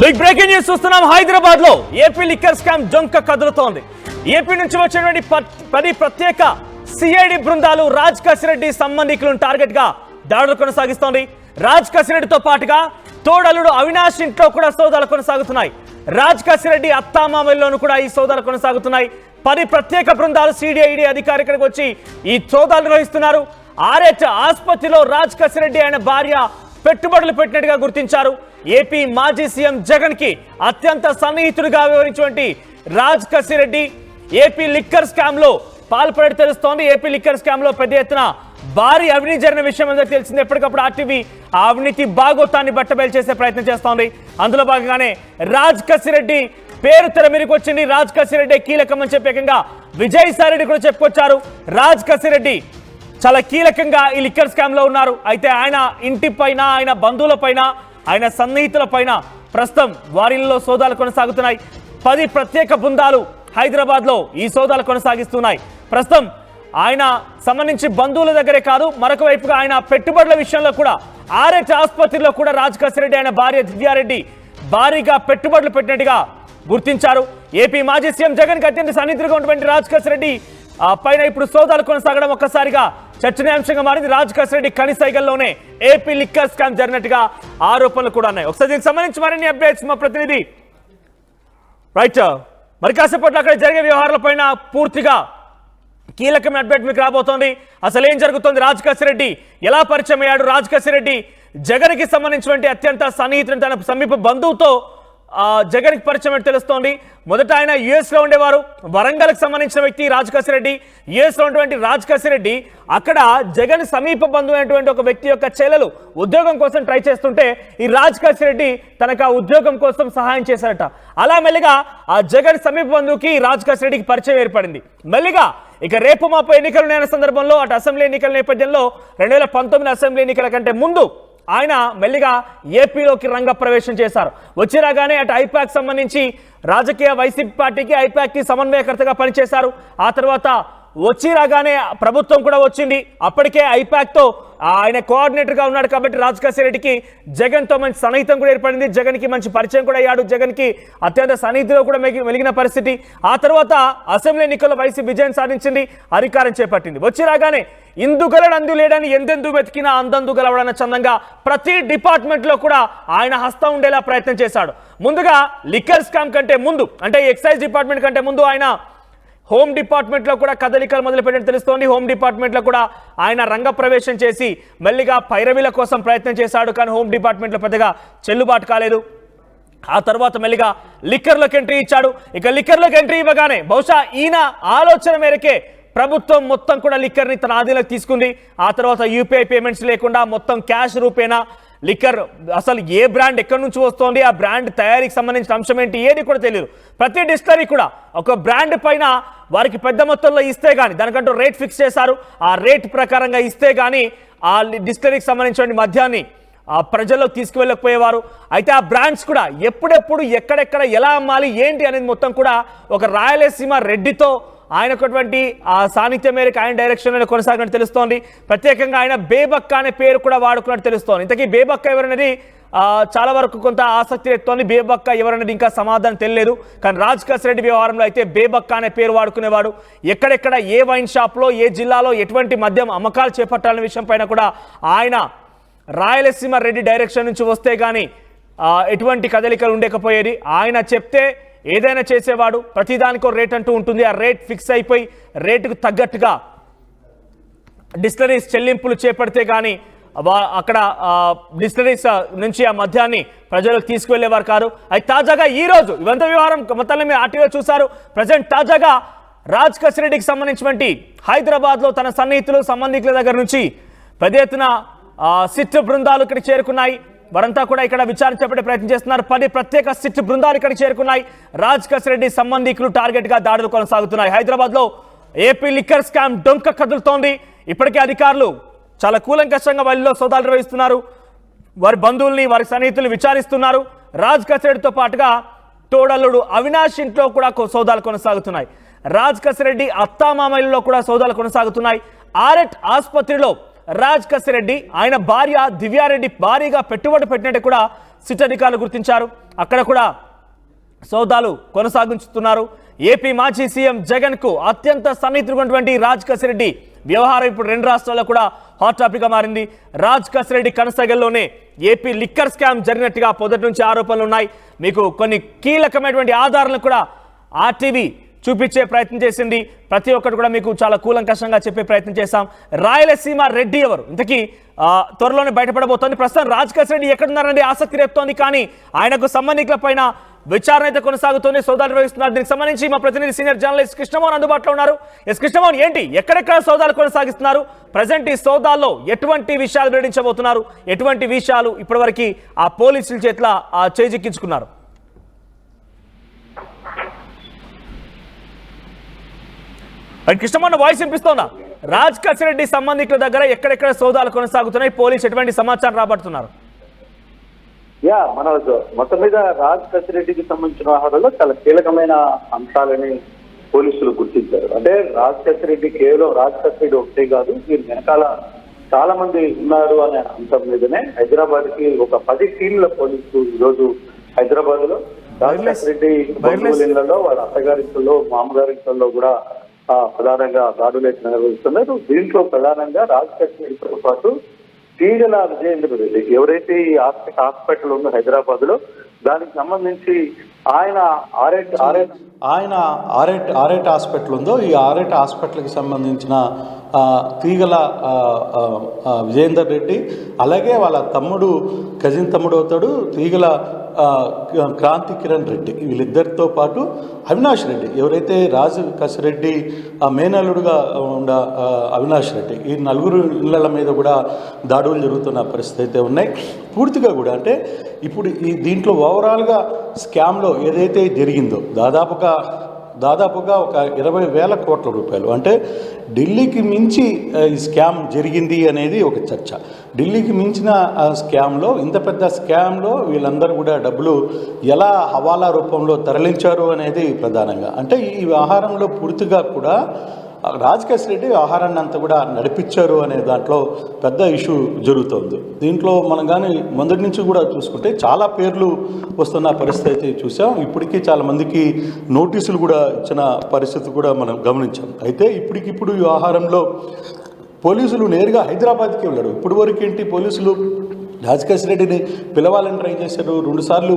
Big breaking news చూస్తున్నాం. హైదరాబాద్ లో AP liquor scam జొంక కదులుతోంది. ఏపీ నుంచి వచ్చినటువంటి 10 ప్రత్యేక సిఐడి బృందాలు రాజ్ కసిరెడ్డి సంబంధికులను టార్గెట్ గా దాడులు కొనసాగిస్తోంది. రాజ్ కసిరెడ్డితో పాటుగా తోడలుడు అవినాష్ ఇంట్లో కూడా సోదాలు కొనసాగుతున్నాయి. రాజ్ కసిరెడ్డి అత్తామామల్లోనూ కూడా ఈ సోదాలు కొనసాగుతున్నాయి. 10 ప్రత్యేక బృందాలు సిఐడి అధికారికలకు వచ్చి ఈ సోదాలు నిర్వహిస్తున్నారు. ఆర్హెచ్ ఆసుపత్రిలో రాజ్ కసిరెడ్డి ఆయన భార్య పెట్టుబడులు పెట్టినట్టుగా గుర్తించారు. ఏపీ మాజీ సీఎం జగన్ కి అత్యంత సన్నిహితుడిగా వివరించినటువంటి Raj Kasireddy AP liquor scam లో పాల్పడి తెలుస్తోంది. ఏపీ లిక్కర్ స్కామ్ లో పెద్ద ఎత్తున భారీ అవినీతి జరిగిన విషయం అందరికీ తెలిసింది. ఎప్పటికప్పుడు ఆర్టీవీ ఆ అవినీతి బాగోతాన్ని బట్టబయలు చేసే ప్రయత్నం చేస్తోంది. అందులో భాగంగానే రాజ్ కసిరెడ్డి పేరు తెర మీదకి వచ్చింది. రాజ్ కసిరెడ్డి కీలకం అని చెప్పేకంగా విజయసాయి రెడ్డి కూడా చెప్పుకొచ్చారు. రాజ్ కసిరెడ్డి చాలా కీలకంగా ఈ లిక్కర్ స్కామ్ లో ఉన్నారు. అయితే ఆయన ఇంటి పైన, ఆయన బంధువుల పైన, ఆయన సన్నిహితుల పైన ప్రస్తుతం వారిలో సోదాలు కొనసాగుతున్నాయి. 10 ప్రత్యేక బృందాలు హైదరాబాద్ లో ఈ సోదాలు కొనసాగిస్తున్నాయి. ప్రస్తుతం ఆయన సంబంధించి బంధువుల దగ్గరే కాదు, మరొక వైపుగా ఆయన పెట్టుబడుల విషయంలో కూడా ఆర్హెచ్ ఆసుపత్రిలో కూడా రాజ్ కసిరెడ్డి ఆయన భార్య దివ్యారెడ్డి భారీగా పెట్టుబడులు పెట్టినట్టుగా గుర్తించారు. ఏపీ మాజీ సీఎం జగన్ కి అత్యంత సన్నిహితుడిగా ఉన్నటువంటి రాజ్ కసిరెడ్డి పైన ఇప్పుడు సోదాలు కొనసాగడం ఒక్కసారిగా చర్చనీయాంశంగా మారింది. రాజ్ కసిరెడ్డి కని సైగల్లోనే ఏపీ లిక్కర్ స్కామ్ జరిగినట్టుగా ఆరోపణలు కూడా ఉన్నాయి. ఒకసారి దీనికి సంబంధించి మరిన్ని అప్డేట్స్ మా ప్రతినిధి రైట్ మరి కాసేపట్లో అక్కడ జరిగే వ్యవహారాలపైన పూర్తిగా కీలకమైన అప్డేట్ మీకు రాబోతోంది. అసలు ఏం జరుగుతోంది, రాజ్ కసిరెడ్డి ఎలా పరిచయం అయ్యాడు, రాజ్ కసిరెడ్డి జగన్ కి సంబంధించినటువంటి అత్యంత సన్నిహితుడు, తన సమీప బంధువుతో జగన్ కి పరిచయం తెలుస్తోంది. మొదట ఆయన యుఎస్ లో ఉండేవారు. వరంగల్ కి సంబంధించిన వ్యక్తి రాజ్ కసిరెడ్డి. యుఎస్ లో ఉన్నటువంటి రాజ్ కసిరెడ్డి అక్కడ జగన్ సమీప బంధువు అయినటువంటి ఒక వ్యక్తి యొక్క చెల్లెలు ఉద్యోగం కోసం ట్రై చేస్తుంటే ఈ రాజ్ కసిరెడ్డి తనకు ఆ ఉద్యోగం కోసం సహాయం చేశారట. అలా మెల్లిగా ఆ జగన్ సమీప బంధువుకి రాజ్ కసిరెడ్డికి పరిచయం ఏర్పడింది. మెల్లిగా ఇక రేపు మాపో ఎన్నికలు ఉన్న సందర్భంలో అటు అసెంబ్లీ ఎన్నికల నేపథ్యంలో 2019 అసెంబ్లీ ఎన్నికల కంటే ముందు ఆయన మెల్లిగా ఏపీలోకి రంగ ప్రవేశం చేశారు. వచ్చి రాగానే అటు ఐపాక్ సంబంధించి రాజకీయ వైసీపీ పార్టీకి ఐపాక్ కి సమన్వయకర్తగా పనిచేశారు. ఆ తర్వాత వచ్చి రాగానే ప్రభుత్వం కూడా వచ్చింది. అప్పటికే ఐపాక్ తో ఆయన కోఆర్డినేటర్ గా ఉన్నాడు కాబట్టి రాజ్ కసిరెడ్డికి జగన్ తో మంచి సన్నిహితం కూడా ఏర్పడింది. జగన్ కి మంచి పరిచయం కూడా అయ్యాడు. జగన్ కి అత్యంత సన్నిహితులు కూడా మెలిగిన పరిస్థితి. ఆ తర్వాత అసెంబ్లీ ఎన్నికల్లో వైసీపీ విజయం సాధించింది, అధికారం చేపట్టింది. వచ్చి రాగానే ఇందుగలడు అందు లేడని ఎందెందు వెతికినా అందందు గలవడన్న చందంగా ప్రతి డిపార్ట్మెంట్ లో కూడా ఆయన హస్తం ఉండేలా ప్రయత్నం చేశాడు. ముందుగా లిక్కర్ స్కామ్ కంటే ముందు, అంటే ఎక్సైజ్ డిపార్ట్మెంట్ కంటే ముందు ఆయన హోమ్ డిపార్ట్మెంట్ లో కూడా కదలికలు మొదలుపెట్టినట్టు తెలుస్తోంది. హోమ్ డిపార్ట్మెంట్ లో కూడా ఆయన రంగ ప్రవేశం చేసి మెల్లిగా పైరవీల కోసం ప్రయత్నం చేశాడు. కానీ హోమ్ డిపార్ట్మెంట్ లో పెద్దగా చెల్లుబాటు కాలేదు. ఆ తర్వాత మెల్లిగా లిక్కర్లోకి ఎంట్రీ ఇచ్చాడు. ఇక లిక్కర్లోకి ఎంట్రీ ఇవ్వగానే బహుశా ఈయన ఆలోచన మేరకే ప్రభుత్వం మొత్తం కూడా లిక్కర్ని తన ఆధీనంలోకి తీసుకుంది. ఆ తర్వాత యూపీఐ పేమెంట్స్ లేకుండా మొత్తం క్యాష్ రూపేనా లిక్కర్, అసలు ఏ బ్రాండ్ ఎక్కడి నుంచి వస్తోంది, ఆ బ్రాండ్ తయారీకి సంబంధించిన అంశం ఏంటి, ఏది కూడా తెలియదు. ప్రతి డిస్టిలరీ కూడా ఒక బ్రాండ్ పైన వారికి పెద్ద మొత్తంలో ఇస్తే కానీ దానికంటూ రేట్ ఫిక్స్ చేశారు. ఆ రేట్ ప్రకారంగా ఇస్తే కానీ ఆ డిస్టిలరీకి సంబంధించిన మద్యాన్ని ప్రజల్లోకి తీసుకువెళ్ళకపోయేవారు. అయితే ఆ బ్రాండ్స్ కూడా ఎప్పుడెప్పుడు ఎక్కడెక్కడ ఎలా అమ్మాలి ఏంటి అనేది మొత్తం కూడా ఒక రాయలసీమ రెడ్డితో ఆయనటువంటి ఆ సాన్నిధ్యం మేరకు ఆయన డైరెక్షన్లో కొనసాగినట్టు తెలుస్తోంది. ప్రత్యేకంగా ఆయన బేబక్క అనే పేరు కూడా వాడుకున్నట్టు తెలుస్తోంది. ఇంతకీ బేబక్క ఎవరనేది చాలా వరకు కొంత ఆసక్తి ఎత్తోంది. బేబక్క ఎవరనేది ఇంకా సమాధానం తెలియలేదు. కానీ రాజ్ కసిరెడ్డి వ్యవహారంలో అయితే బేబక్క అనే పేరు వాడుకునేవాడు. ఎక్కడెక్కడ ఏ వైన్ షాప్లో ఏ జిల్లాలో ఎటువంటి మద్యం అమ్మకాలు చేపట్టాలనే విషయం పైన కూడా ఆయన రాయలసీమ రెడ్డి డైరెక్షన్ నుంచి వస్తే కానీ ఎటువంటి కదలికలు ఉండకపోయేది. ఆయన చెప్తే ఏదైనా చేసేవాడు. ప్రతిదానికో రేట్ అంటూ ఉంటుంది. ఆ రేట్ ఫిక్స్ అయిపోయి రేటుకు తగ్గట్టుగా డిస్టిలరీస్ చెల్లింపులు చేపడితే కానీ అక్కడ డిస్టిలరీస్ నుంచి ఆ మద్యాన్ని ప్రజలకు తీసుకువెళ్లేవారు కాదు. అయితే తాజాగా ఈ రోజు ఇవంతా వ్యవహారం మొత్తాన్ని మీరు ఆర్టీవీలో చూశారు. ప్రజెంట్ తాజాగా రాజ్ కసిరెడ్డికి సంబంధించినటువంటి హైదరాబాద్ లో తన సన్నిహితులు సంబంధికుల దగ్గర నుంచి పెద్ద ఎత్తున సిట్ బృందాలు ఇక్కడ చేరుకున్నాయి. వారంతా కూడా ఇక్కడ విచారణ చేపట్టే ప్రయత్నం చేస్తున్నారు. 10 ప్రత్యేక సిట్ బృందాలు ఇక్కడికి చేరుకున్నాయి. రాజ్ కసిరెడ్డి సంబంధికులు టార్గెట్ గా దాడులు కొనసాగుతున్నాయి. హైదరాబాద్ లో ఏపీ లిక్కర్ స్కామ్ డొంక కదులుతోంది. ఇప్పటికే అధికారులు చాలా కూలంకషంగా వారిలో సోదాలు నిర్వహిస్తున్నారు. వారి బంధువుల్ని, వారి సన్నిహితులు విచారిస్తున్నారు. రాజ్ కసిరెడ్డితో పాటుగా తోడల్లుడు అవినాష్ ఇంట్లో కూడా సోదాలు కొనసాగుతున్నాయి. రాజ్ కసిరెడ్డి అత్తామామల్లో కూడా సోదాలు కొనసాగుతున్నాయి. ఆర్హెచ్ ఆసుపత్రిలో రాజ్ కసిరెడ్డి ఆయన భార్య దివ్యారెడ్డి భారీగా పెట్టుబడి పెట్టినట్టు కూడా సిట్ అధికారులు గుర్తించారు. అక్కడ కూడా సోదాలు కొనసాగించుతున్నారు. ఏపీ మాజీ సీఎం జగన్ కు అత్యంత సన్నిహితుడైనటువంటి రాజ్ కసిరెడ్డి వ్యవహారం ఇప్పుడు రెండు రాష్ట్రాల్లో కూడా హాట్ టాపిక్ గా మారింది. రాజ్ కసిరెడ్డి కనసగల్లోనే ఏపీ లిక్కర్ స్కామ్ జరిగినట్టుగా మొదటి నుంచి ఆరోపణలు ఉన్నాయి. మీకు కొన్ని కీలకమైనటువంటి ఆధారాలను కూడా ఆర్టీవీ చూపించే ప్రయత్నం చేసింది. ప్రతి ఒక్కటి కూడా మీకు చాలా కూలంకషంగా చెప్పే ప్రయత్నం చేశాం. రాయలసీమ రెడ్డి ఎవరు ఇంతకీ త్వరలోనే బయటపడబోతోంది. ప్రస్తుతం రాజ్ కసిరెడ్డి ఎక్కడున్నారని ఆసక్తి రేపుతోంది. కానీ ఆయనకు సంబంధికుల పైన విచారణ అయితే కొనసాగుతోంది, సోదాలు నిర్వహిస్తున్నారు. దీనికి సంబంధించి మా ప్రతినిధి సీనియర్ జర్నలిస్ట్ కృష్ణమోహన్ అందుబాటులో ఉన్నారు. కృష్ణమోహన్, ఏంటి ఎక్కడెక్కడ సోదాలు కొనసాగిస్తున్నారు? ప్రజెంట్ ఈ సోదాల్లో ఎటువంటి విషయాలు వెల్లడించబోతున్నారు? ఎటువంటి విషయాలు ఇప్పటివరకు ఆ పోలీసుల చేతిలో చేజిక్కించుకున్నారు? కృష్ణమోహన్ వాయిస్ వినిపిస్తోందా? రాజ్ కసిరెడ్డి సంబంధికుల దగ్గర ఎక్కడెక్కడ సోదాలు కొనసాగుతున్నాయి, పోలీసు ఎటువంటి సమాచారం రాబడుతున్నారు? మన మొత్తం మీద రాజ్ కసిరెడ్డికి సంబంధించిన వ్యవహారంలో చాలా కీలకమైన అంశాలని పోలీసులు గుర్తించారు. అంటే రాజ్ కసిరెడ్డి కేవలం రాజ్ కసిరెడ్డి ఒకటే కాదు, దీని వెనకాల చాలా మంది ఉన్నారు అనే అంశం మీదనే హైదరాబాద్ కి ఒక 10 టీంల పోలీసులు ఈరోజు హైదరాబాద్ లో రాజ్ కసిరెడ్డి బంధువుల వాళ్ళ అత్తగారింట్లో మామగారింట్లో కూడా ప్రధానంగా దాడులు నిర్వహిస్తున్నారు. దీంట్లో ప్రధానంగా రాజ్ కసిరెడ్డితో పాటు తీగల విజయేంద్ర రెడ్డి ఎవరైతే ఈ హాస్పిటల్ ఉందో హైదరాబాద్ లో, దానికి సంబంధించి ఆయన ఆర్ఎట్ హాస్పిటల్ ఉందో, ఈ ఆర్ఎట్ హాస్పిటల్కి సంబంధించిన తీగల విజయేందర్ రెడ్డి, అలాగే వాళ్ళ తమ్ముడు కజిన్ తమ్ముడు అవుతాడు తీగల క్రాంతి కిరణ్ రెడ్డి, వీళ్ళిద్దరితో పాటు అవినాష్ రెడ్డి ఎవరైతే రాజు కసిరెడ్డి మేనల్లుడుగా ఉన్న అవినాష్ రెడ్డి, ఈ 4 ఇళ్ల మీద కూడా దాడులు జరుగుతున్న పరిస్థితి అయితే ఉన్నాయి. పూర్తిగా కూడా అంటే ఇప్పుడు దీంట్లో ఓవరాల్గా స్కామ్లో ఏదైతే జరిగిందో దాదాపుగా ఒక 20,000 కోట్ల రూపాయలు, అంటే ఢిల్లీకి మించి ఈ స్కామ్ జరిగింది అనేది ఒక చర్చ. ఢిల్లీకి మించిన స్కామ్లో, ఇంత పెద్ద స్కామ్లో వీళ్ళందరూ కూడా డబ్బులు ఎలా హవాలా రూపంలో తరలించారు అనేది ప్రధానంగా. అంటే ఈ వ్యవహారంలో పూర్తిగా కూడా రాజ్ కసిరెడ్డి వ్యవహారాన్ని అంతా కూడా నడిపించారు అనే దాంట్లో పెద్ద ఇష్యూ జరుగుతుంది. దీంట్లో మనం కానీ మొదటి నుంచి కూడా చూసుకుంటే చాలా పేర్లు వస్తున్న పరిస్థితి చూసాం. ఇప్పటికీ చాలామందికి నోటీసులు కూడా ఇచ్చిన పరిస్థితి కూడా మనం గమనించాం. అయితే ఇప్పటికిప్పుడు ఈ వ్యవహారంలో పోలీసులు నేరుగా హైదరాబాద్కి వెళ్ళారు. ఇప్పుడు వరకు ఏంటి, పోలీసులు రాజ్ కసిరెడ్డిని పిలవాలని ట్రై చేశారు. 2 సార్లు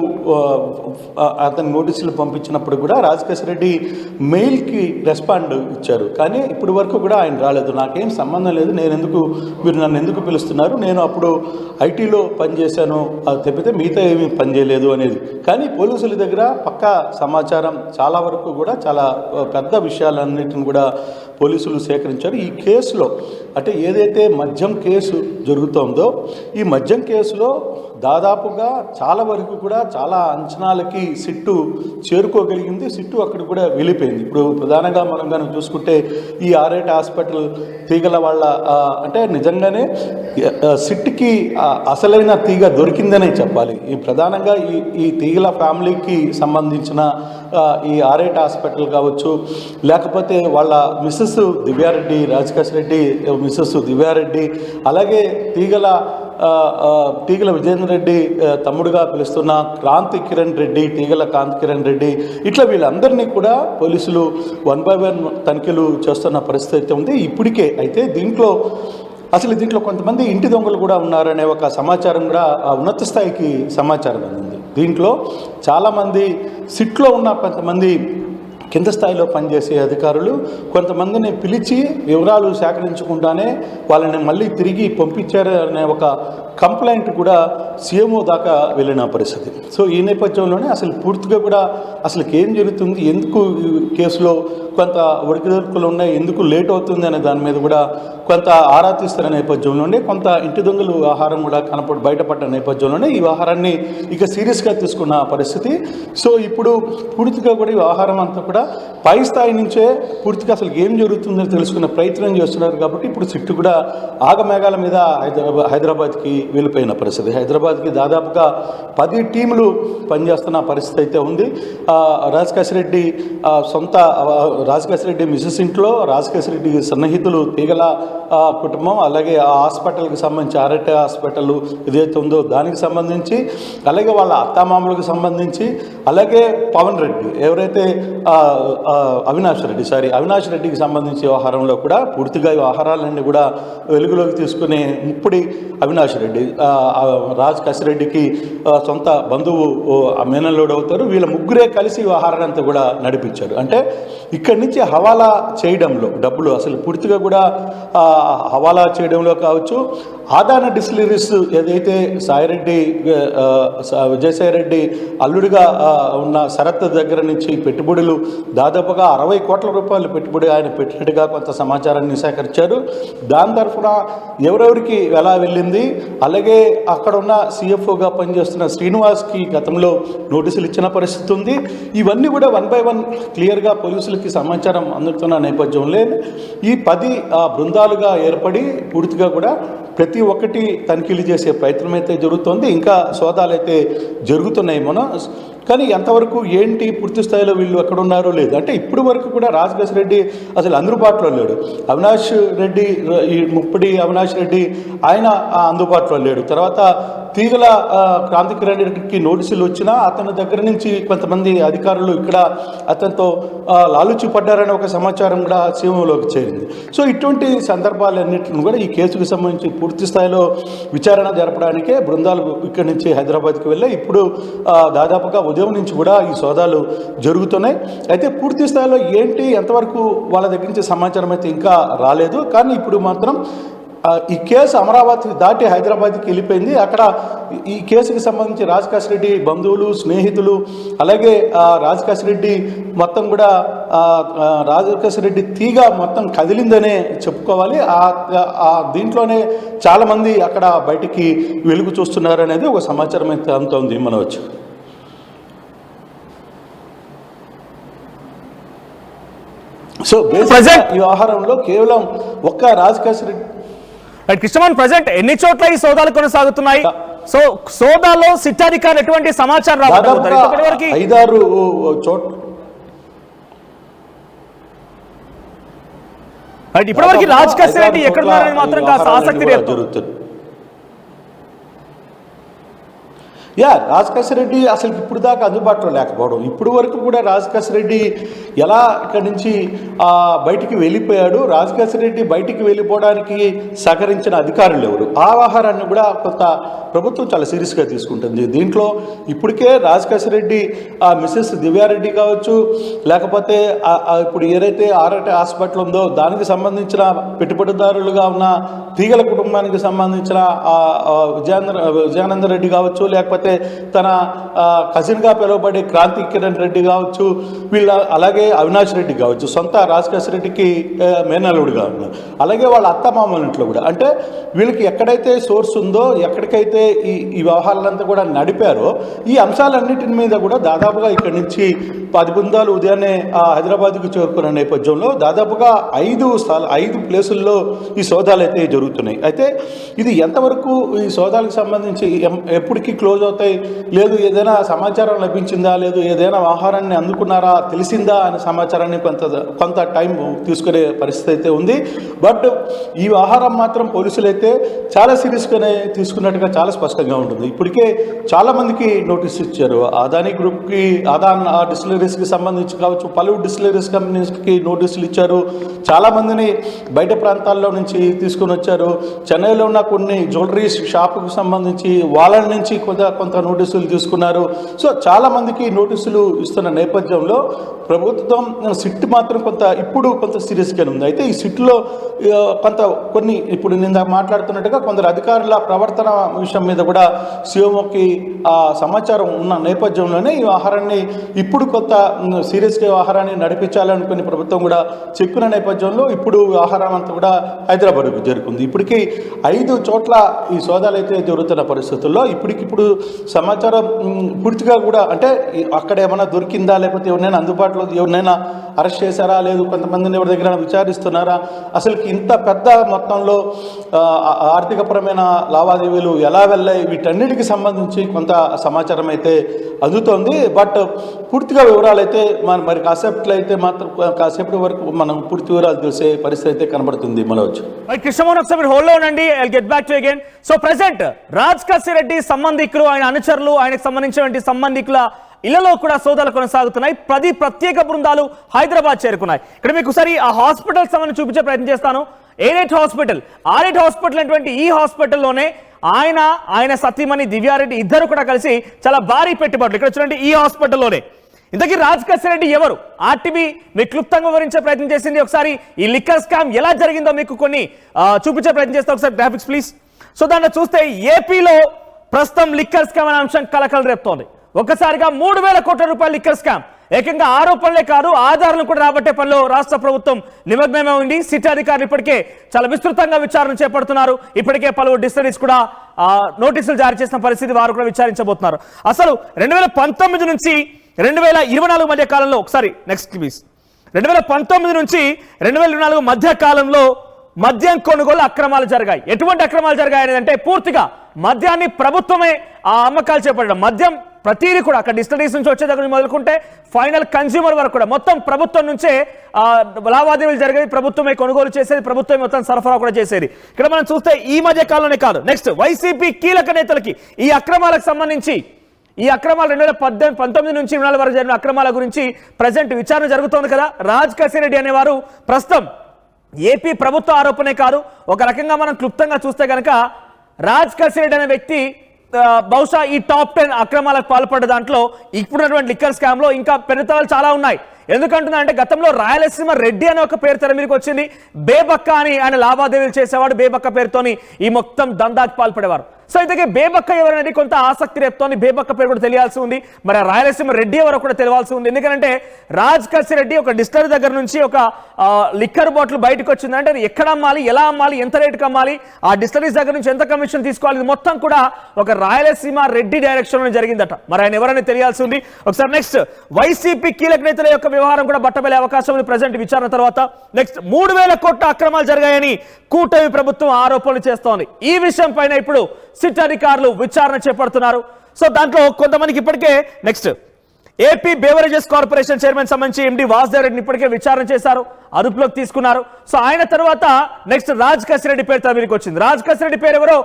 అతని నోటీసులు పంపించినప్పుడు కూడా రాజ్ కసిరెడ్డి మెయిల్కి రెస్పాండ్ ఇచ్చారు. కానీ ఇప్పటి వరకు కూడా ఆయన రాలేదు. నాకేం సంబంధం లేదు, మీరు నన్ను ఎందుకు పిలుస్తున్నారు, నేను అప్పుడు ఐటీలో పనిచేశాను తప్పితే మిగతా ఏమీ పనిచేయలేదు అనేది. కానీ పోలీసుల దగ్గర పక్కా సమాచారం చాలా వరకు కూడా చాలా పెద్ద విషయాలన్నిటిని కూడా పోలీసులు సేకరించారు. ఈ కేసులో అంటే ఏదైతే మద్యం కేసు జరుగుతోందో, ఈ మద్యం కేసులో దాదాపుగా చాలా వరకు కూడా చాలా అంచనాలకి సిట్టు చేరుకోగలిగింది. సిట్టు అక్కడ కూడా వెళ్ళిపోయింది. ఇప్పుడు ప్రధానంగా మనం కనుక చూసుకుంటే ఈ ఆర్ఎట్ హాస్పిటల్ తీగల వాళ్ళ అంటే నిజంగానే సిట్కి అసలైన తీగ దొరికిందనే చెప్పాలి. ఈ ప్రధానంగా ఈ తీగల ఫ్యామిలీకి సంబంధించిన ఈ ఆర్ఎట్ హాస్పిటల్ కావచ్చు, లేకపోతే వాళ్ళ మిస్సెస్ దివ్యారెడ్డి, రాజ్ కసిరెడ్డి మిస్సెస్ దివ్యారెడ్డి, అలాగే తీగల విజయేంద్ర రెడ్డి తమ్ముడుగా పిలుస్తున్న క్రాంతి కిరణ్ రెడ్డి, తీగల క్రాంతి కిరణ్ రెడ్డి, ఇట్లా వీళ్ళందరినీ కూడా పోలీసులు 1 by 1 తనిఖీలు చేస్తున్న పరిస్థితి ఉంది ఇప్పటికే. అయితే దీంట్లో కొంతమంది ఇంటి దొంగలు కూడా ఉన్నారనే ఒక సమాచారం కూడా ఉన్నత స్థాయికి సమాచారం అందింది. దీంట్లో చాలామంది సిట్లో ఉన్న కొంతమంది కింద స్థాయిలో పనిచేసే అధికారులు కొంతమందిని పిలిచి వివరాలు సేకరించకుండానే వాళ్ళని మళ్ళీ తిరిగి పంపించారు అనే ఒక కంప్లైంట్ కూడా సీఎంఓ దాకా వెళ్ళిన పరిస్థితి. సో ఈ నేపథ్యంలోనే అసలు పూర్తిగా కూడా ఏం జరుగుతుంది, ఎందుకు కేసులో కొంత ఒడిదుడుకులు ఉన్నాయి, ఎందుకు లేట్ అవుతుంది అనే దాని మీద కూడా కొంత ఆరా తీస్తున్న నేపథ్యంలోనే కొంత ఇంటి దొంగలు వ్యవహారం కూడా బయటపడ్డ నేపథ్యంలోనే ఈ వ్యవహారాన్ని ఇక సీరియస్గా తీసుకున్న పరిస్థితి. సో ఇప్పుడు పూర్తిగా కూడా ఈ వ్యవహారం అంతా కూడా పై స్థాయి నుంచే పూర్తిగా అసలు ఏం జరుగుతుందని తెలుసుకునే ప్రయత్నం చేస్తున్నారు. కాబట్టి ఇప్పుడు సిట్టు కూడా ఆగమేఘాల మీద హైదరాబాద్కి వెళ్ళిపోయిన పరిస్థితి. హైదరాబాద్కి దాదాపుగా 10 టీములు పనిచేస్తున్న పరిస్థితి అయితే ఉంది. రాజకేశ్వరరెడ్డి సొంత రాజకేశ్వరరెడ్డి మిసెస్ ఇంట్లో రాజకేశ్వరరెడ్డి సన్నిహితులు తీగల కుటుంబం, అలాగే ఆ హాస్పిటల్కి సంబంధించి ఆర్ఐటీ హాస్పిటల్ ఏదైతే ఉందో దానికి సంబంధించి, అలాగే వాళ్ళ అత్తామామలకు సంబంధించి, అలాగే పవన్ రెడ్డి ఎవరైతే అవినాష్ రెడ్డికి సంబంధించి వ్యవహారంలో కూడా పూర్తిగా ఈ వ్యవహారాలన్నీ కూడా వెలుగులోకి తీసుకునే ముప్పుడి అవినాష్ రెడ్డి రాజకేశ్వరరెడ్డికి సొంత బంధువు మేనల్లుడు అవుతారు. వీళ్ళ ముగ్గురే కలిసి వ్యవహారాన్ని అంతా కూడా నడిపించారు. అంటే ఇక్కడి నుంచి హవాలా చేయడంలో డబ్బులు అసలు పూర్తిగా కూడా హవాలా చేయడంలో కావచ్చు, ఆదాన డిస్టిలరీస్ ఏదైతే విజయసాయిరెడ్డి అల్లుడిగా ఉన్న శరత్ దగ్గర నుంచి పెట్టుబడులు దాదాపుగా 60 కోట్ల రూపాయలు పెట్టుబడి ఆయన పెట్టినట్టుగా కొంత సమాచారాన్ని సేకరించారు. దాని తరఫున ఎవరెవరికి ఎలా వెళ్ళింది, అలాగే అక్కడ ఉన్న సిఎఫ్ఓగా పనిచేస్తున్న శ్రీనివాస్కి గతంలో నోటీసులు ఇచ్చిన పరిస్థితి ఉంది. ఇవన్నీ కూడా 1 by 1 క్లియర్గా పోలీసులకి సమాచారం అందుతున్న నేపథ్యంలో ఈ 10 బృందాలుగా ఏర్పడి పూర్తిగా కూడా ప్రతి ఒక్కటి తనిఖీలు చేసే ప్రయత్నం అయితే జరుగుతోంది. ఇంకా సోదాలు అయితే జరుగుతున్నాయి కానీ ఎంతవరకు ఏంటి పూర్తి స్థాయిలో వీళ్ళు ఎక్కడ ఉన్నారో లేదు. అంటే ఇప్పుడు వరకు కూడా రాజకేశ్వరరెడ్డి అసలు అందుబాటులో లేడు. అవినాష్ రెడ్డి ఈ ముప్పుడి అవినాష్ రెడ్డి ఆయన అందుబాటులో లేడు. తర్వాత తీగల క్రాంతికిరణ్ రెడ్డికి నోటీసులు వచ్చినా అతని దగ్గర నుంచి కొంతమంది అధికారులు ఇక్కడ అతనితో లాలుచి పడ్డారనే ఒక సమాచారం కూడా సీఎంలోకి చేరింది. సో ఇటువంటి సందర్భాలన్నింటిని కూడా ఈ కేసుకు సంబంధించి పూర్తి స్థాయిలో విచారణ జరపడానికే బృందాలు ఇక్కడి నుంచి హైదరాబాద్కి వెళ్ళి ఇప్పుడు దాదాపుగా ఉదయం నుంచి కూడా ఈ సోదాలు జరుగుతున్నాయి. అయితే పూర్తి స్థాయిలో ఏంటి ఎంతవరకు వాళ్ళ దగ్గర నుంచి సమాచారం అయితే ఇంకా రాలేదు. కానీ ఇప్పుడు మాత్రం ఈ కేసు అమరావతి దాటి హైదరాబాద్కి వెళ్ళిపోయింది. అక్కడ ఈ కేసుకి సంబంధించి రాజకేశ్వరరెడ్డి బంధువులు, స్నేహితులు, అలాగే రాజకేశ్వరరెడ్డి మొత్తం కూడా రాజకేశ్వరరెడ్డి తీగ మొత్తం కదిలిందనే చెప్పుకోవాలి. దీంట్లోనే చాలామంది అక్కడ బయటికి వెలుగు చూస్తున్నారు అనేది ఒక సమాచారం అయితే అందుతోంది మనవచ్చు. సో బేసిక్ ఈ వ్యవహారంలో కేవలం ఒక్క రాజకేశ్వరరెడ్డి కృష్ణమోహన్, ప్రజెంట్ ఎన్ని చోట్ల ఈ సోదాలు కొనసాగుతున్నాయి? సో సోదాలో సిట్ అధికారులు ఎటువంటి సమాచారం రాబోతున్నారు? 5-6 చోట్ల ఇప్పటివరకు రాజకేశ్వరరెడ్డి ఎక్కడున్నారని మాత్రం కాస్త ఆసక్తి జరుగుతుంది. రాజకేశ్వరరెడ్డి అసలు ఇప్పుడు దాకా అందుబాటులో లేకపోవడం, ఇప్పుడు వరకు కూడా రాజకేశ్వరరెడ్డి ఎలా ఇక్కడి నుంచి బయటికి వెళ్ళిపోయాడు, రాజకేశ్వరరెడ్డి బయటికి వెళ్ళిపోవడానికి సహకరించిన అధికారులు ఎవరు, ఆ వ్యవహారాన్ని కూడా కొంత ప్రభుత్వం చాలా సీరియస్గా తీసుకుంటుంది. దీంట్లో ఇప్పటికే రాజకేశ్వరరెడ్డి మిసెస్ దివ్యారెడ్డి కావచ్చు, లేకపోతే ఇప్పుడు ఏదైతే ఆర్ఐటీ హాస్పిటల్ ఉందో దానికి సంబంధించిన పెట్టుబడిదారులుగా ఉన్న తీగల కుటుంబానికి సంబంధించిన విజయానంద రెడ్డి కావచ్చు, లేకపోతే తన కజిన్గా పిలువబడే క్రాంతికిరణ్ రెడ్డి కావచ్చు, వీళ్ళ అలాగే అవినాష్ రెడ్డి కావచ్చు, సొంత రాజకేశ్వరరెడ్డికి మేనల్లుడుగా ఉన్నారు. అలాగే వాళ్ళ అత్తమామల ఇంట్లో కూడా, అంటే వీళ్ళకి ఎక్కడైతే సోర్స్ ఉందో, ఎక్కడికైతే ఈ వ్యవహారాలంతా కూడా నడిపారో, ఈ అంశాలన్నింటి మీద కూడా దాదాపుగా ఇక్కడి నుంచి 10 బృందాలు ఉదయాన్నే హైదరాబాద్కు చేరుకున్న నేపథ్యంలో దాదాపుగా 5 ప్లేసుల్లో ఈ సోదాలు అయితే జరుగుతున్నాయి. అయితే ఇది ఎంతవరకు ఈ సోదాలకు సంబంధించి ఎప్పటికీ క్లోజ్ అవుతాయి, లేదు ఏదైనా సమాచారం లభించిందా, లేదు ఏదైనా వ్యవహారాన్ని అందుకున్నారా, తెలిసిందా అనే సమాచారాన్ని కొంత టైం తీసుకునే పరిస్థితి అయితే ఉంది. బట్ ఈ వ్యవహారం మాత్రం పోలీసులు అయితే చాలా సీరియస్గానే తీసుకున్నట్టుగా చాలా స్పష్టంగా ఉంటుంది. ఇప్పటికే చాలామందికి నోటీస్ ఇచ్చారు. అదానీ గ్రూప్కి, అదాన్ డిస్టిలరీస్కి సంబంధించి కావచ్చు, పలువురు డిస్టిలరీస్ కంపెనీస్కి నోటీసులు ఇచ్చారు. చాలామందిని బయట ప్రాంతాల్లో నుంచి తీసుకుని వచ్చారు. చెన్నైలో ఉన్న కొన్ని జ్యువెలరీ షాపుకు సంబంధించి వాళ్ళ నుంచి కొంత నోటీసులు తీసుకున్నారు. సో చాలామందికి నోటీసులు ఇస్తున్న నేపథ్యంలో ప్రభుత్వం సిట్ మాత్రం కొంత సీరియస్గానే ఉంది. అయితే ఈ సిట్లో కొన్ని ఇప్పుడు నేను మాట్లాడుతున్నట్టుగా కొందరు అధికారుల ప్రవర్తన విషయం మీద కూడా సీఎంఓకి సమాచారం ఉన్న నేపథ్యంలోనే ఈ వ్యవహారాన్ని ఇప్పుడు కొంత సీరియస్గా వ్యవహారాన్ని నడిపించాలనుకుని ప్రభుత్వం కూడా చెప్పిన నేపథ్యంలో ఇప్పుడు వ్యవహారం అంతా కూడా హైదరాబాద్కు చేరుకుంది. ఇప్పటికీ 5 చోట్ల ఈ సోదాలు అయితే జరుగుతున్న పరిస్థితుల్లో ఇప్పటికిప్పుడు సమాచారం పూర్తిగా కూడా అంటే అక్కడ ఏమైనా దొరికిందా, లేకపోతే ఎవరినైనా అందుబాటులో ఎవరినైనా అరెస్ట్ చేశారా, లేదు కొంతమందిని ఎవరి దగ్గర విచారిస్తున్నారా, అసలు ఇంత పెద్ద మొత్తంలో ఆర్థికపరమైన లావాదేవీలు ఎలా వెళ్ళాయి, వీటన్నిటికి సంబంధించి కొంత సమాచారం అయితే అందుతోంది. బట్ పూర్తిగా వివరాలు అయితే మరి కాసేపట్లో అయితే మాత్రం కాసేపటి వరకు మనం పూర్తి వివరాలు తెలిసే పరిస్థితి అయితే కనబడుతుంది. మనోజ్, కృష్ణమోహన్ ఒకసారి మీరు హోల్డ్ లో ఉండండి. I get back to again. So present Raj Kasireddy సంబంధికులు, ఆయన అనుచరులు, ఆయనకు సంబంధించినటువంటి సంబంధికుల ఇళ్లలో కూడా సోదాలు కొనసాగుతున్నాయి. 10 ప్రత్యేక బృందాలు హైదరాబాద్ చేరుకున్నాయి. ఇక్కడ మీకు ఒకసారి ఆ హాస్పిటల్ సంబంధించి చూపించే ప్రయత్నం చేస్తాను. ఏరేట్ హాస్పిటల్ అనేటువంటి ఈ హాస్పిటల్లోనే ఆయన సతీమణి దివ్యారెడ్డి ఇద్దరు కూడా కలిసి చాలా భారీ పెట్టుబడులు ఇక్కడ చూడండి ఈ హాస్పిటల్లోనే. ఇంతకీ రాజ్ కసిరెడ్డి ఎవరు? ఆర్టీవీ మీకు క్లుప్తంగా వివరించే ప్రయత్నం చేసింది. ఒకసారి ఈ లిక్కర్ స్కామ్ ఎలా జరిగిందో మీకు కొన్ని చూపించే ప్రయత్నం చేస్తాం. ఒకసారి గ్రాఫిక్స్ ప్లీజ్. సో దాంట్లో చూస్తే ఏపీలో ప్రస్తుతం లిక్కర్ స్కామ్ అనే అంశం కలకలం రేపుతోంది. ఒక్కసారిగా 3,000 కోట్ల రూపాయల లిక్కర్ స్కామ్, ఏకంగా ఆరోపణలే కాదు ఆధారాలను కూడా రాబట్టే పనిలో రాష్ట్ర ప్రభుత్వం నిమగ్నమే ఉంది. సిట్ అధికారులు ఇప్పటికే చాలా విస్తృతంగా విచారణ చేపడుతున్నారు. ఇప్పటికే పలువురు డిస్టరీస్ కూడా నోటీసులు జారీ చేసిన పరిస్థితి, వారు కూడా విచారించబోతున్నారు. అసలు 2019 నుంచి 2024 మధ్య కాలంలో, ఒకసారి నెక్స్ట్ ప్లీజ్, 2019 నుంచి 2024 మధ్య కాలంలో మద్యం కొనుగోలు అక్రమాలు జరిగాయి. ఎటువంటి అక్రమాలు జరిగాయి అంటే పూర్తిగా మద్యాన్ని ప్రభుత్వమే ఆ అమ్మకాలు చేపట్టడం, మద్యం ప్రతిదీ కూడా అక్కడ డిస్టరీస్ నుంచి వచ్చే దగ్గర మొదలుకుంటే ఫైనల్ కన్స్యూమర్ వరకు కూడా మొత్తం ప్రభుత్వం నుంచే లావాదేవీలు జరిగేది, ప్రభుత్వమే కొనుగోలు చేసేది, ప్రభుత్వమే మొత్తం సరఫరా కూడా చేసేది. ఇక్కడ మనం చూస్తే ఈ మధ్య కాలంలోనే కాదు, నెక్స్ట్ వైసీపీ కీలక నేతలకి ఈ అక్రమాలకు సంబంధించి, ఈ అక్రమాలు 2019 నుంచి 2024 వరకు జరిగిన అక్రమాల గురించి ప్రజెంట్ విచారణ జరుగుతోంది కదా. రాజ్ కసిరెడ్డి అనేవారు ప్రస్తుతం ఏపీ ప్రభుత్వ ఆరోపణే కాదు, ఒక రకంగా మనం క్లుప్తంగా చూస్తే కనుక రాజ్ కసిరెడ్డి అనే వ్యక్తి బహుశా ఈ టాప్ 10 అక్రమాలకు పాల్పడ్డ దాంట్లో ఇప్పుడున్నటువంటి లిక్కర్ స్కామ్ లో ఇంకా పెనుతలు చాలా ఉన్నాయి. ఎందుకంటున్నా అంటే గతంలో రాయలసీమ రెడ్డి అనే ఒక పేరు తెర మీదకి వచ్చింది. బేబక్క అని ఆయన లావాదేవీలు చేసేవాడు, బేబక్క పేరుతోని ఈ మొత్తం దందాకి పాల్పడేవారు. సో ఇంతకీ బేబక్క ఎవరనేది కొంత ఆసక్తి రేపుతోని, బేబక్క పేరు కూడా తెలియాల్సి ఉంది. మరి రాయలసీమ రెడ్డి ఎవరో కూడా తెలియాల్సి ఉంది. ఎందుకంటే రాజ్ కసిరెడ్డి ఒక డిస్టరీ దగ్గర నుంచి ఒక లిక్కర్ బాటిల్ బయటకు వచ్చిందంటే అది ఎక్కడ అమ్మాలి, ఎలా అమ్మాలి, ఎంత రేటుకి అమ్మాలి, ఆ డిస్టరీస్ దగ్గర నుంచి ఎంత కమిషన్ తీసుకోవాలి, ఇది మొత్తం కూడా ఒక రాయలసీమ రెడ్డి డైరెక్షన్ లో జరిగిందట. మరి ఆయన ఎవరైనా తెలియాల్సి ఉంది. ఒకసారి నెక్స్ట్ వైసీపీ కీలక నేతల యొక్క వ్యవహారం కూడా బట్టబెలే అవకాశం ఉంది ప్రజెంట్ విచారణ తర్వాత. నెక్స్ట్ 3,000 కోట్ల అక్రమాలు జరిగాయని కూటమి ప్రభుత్వం ఆరోపణలు చేస్తోంది. ఈ విషయం పైన ఇప్పుడు సిట్ అధికారులు విచారణ చేపడుతున్నారు. సో దాంట్లో కొంతమందికి ఇప్పటికే next AP beverages corporation chairman సంబంధించి ఎండి వాసుదేవ్ రెడ్డిని ఇప్పటికే విచారణ చేశారు, అదుపులోకి తీసుకున్నారు. సో ఆయన తర్వాత నెక్స్ట్ రాజ్ కసిరెడ్డి పేరు తమిళకి వచ్చింది. రాజ్ కసిరెడ్డి పేరు ఎవరో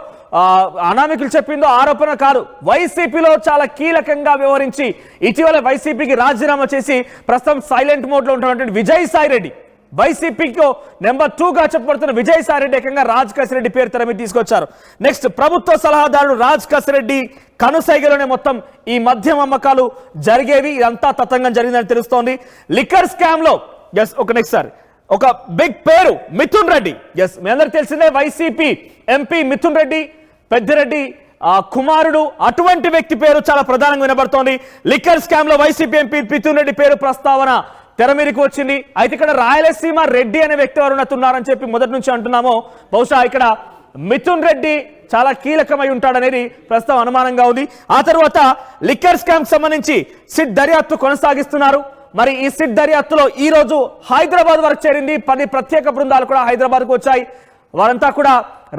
అనామికులు చెప్పిందో ఆరోపణ కాదు, వైసీపీలో చాలా కీలకంగా వ్యవహరించి ఇటీవల వైసీపీకి రాజీనామా చేసి ప్రస్తుతం సైలెంట్ మోడ్ లో ఉన్నటువంటి విజయసాయి రెడ్డి, వైసీపీకి నెంబర్ 2గా చెప్పబడుతున్న విజయసాయి రెడ్డి ఏకంగా రాజ్ కసిరెడ్డి పేరు తెర మీద తీసుకొచ్చారు. నెక్స్ట్ ప్రభుత్వ సలహాదారుడు రాజ్ కసిరెడ్డి కనుసైగలోనే మొత్తం ఈ మద్యం అమ్మకాలు జరిగేవి, ఇదంతా తతంగం జరిగిందని తెలుస్తోంది. లిక్కర్ స్కామ్ లో ఒక బిగ్ పేరు మిథున్ రెడ్డి. మీ అందరికి తెలిసిందే వైసీపీ ఎంపీ మిథున్ రెడ్డి, పెద్దిరెడ్డి కుమారుడు, అటువంటి వ్యక్తి పేరు చాలా ప్రధానంగా వినబడుతోంది. లిక్కర్ స్కామ్ లో వైసీపీ ఎంపీ మిథున్ రెడ్డి పేరు ప్రస్తావన తెర మీదకి వచ్చింది. అయితే ఇక్కడ రాయలసీమ రెడ్డి అనే వ్యక్తి ఎవరున్నారని చెప్పి మొదటి నుంచి అంటున్నామో, బహుశా ఇక్కడ మిథున్ రెడ్డి చాలా కీలకమై ఉంటాడనేది ప్రస్తుతం అనుమానంగా ఉంది. ఆ తర్వాత లిక్కర్ స్కామ్ సంబంధించి సిట్ దర్యాప్తు కొనసాగిస్తున్నారు. మరి ఈ సిట్ దర్యాప్తులో ఈ రోజు హైదరాబాద్ వరకు చేరింది. 10 ప్రత్యేక బృందాలు కూడా హైదరాబాద్కు వచ్చాయి. వారంతా కూడా